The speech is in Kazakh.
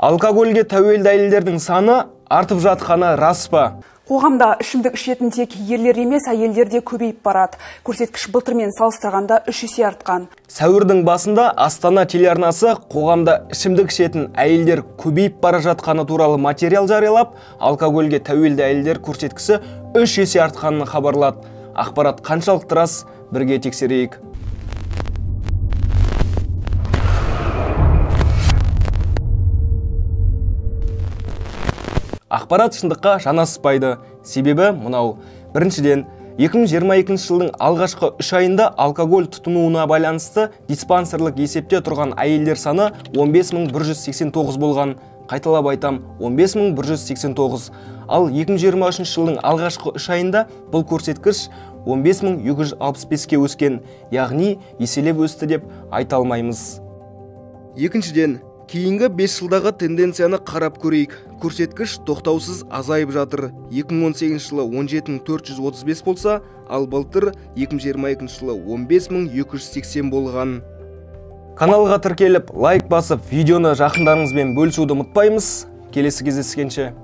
Алкогольге тәуелді әйелдердің саны артып жатқаны рас па? Қоғамда ішімдік ішетін тек ерлер емес, әйелдер де көбейіп барады. Көрсеткіш былтырмен салыстырғанда 3 есе артқан. Сәуірдің басында Астана телеарнасы қоғамда ішімдік ішетін әйелдер көбейіп бара жатқаны туралы материал жариялап, алкогольге тәуелді әйелдер көрсеткіші 3 есе артқанын хабарлады. Ақпарат қаншалықты рас, бірге тексерейік. Ақпарат шындыққа жанаспайды. Себебі мұнау. Біріншіден, 2022 жылдың алғашқы 3 айында алкоголь тұтынуына байланысты диспансерлік есепте тұрған әйелдер саны 15189 болған. Қайталап айтам, 15189. Ал 2023 жылдың алғашқы 3 айында бұл көрсеткіш 15265-ке өскен, яғни еселеп өсті деп айта алмаймыз. Екіншіден, кейінгі 5 жылдағы тенденцияны қарап көрейік. Көрсеткіш тоқтаусыз азайып жатыр. 2018 жылы 17435 болса, ал былтыр 2022 жылы 15280 болған. Каналға тіркеліп, лайк басып, видеоны жақындарыңызбен бөлісуді ұмытпаймыз. Келесі кездескенше.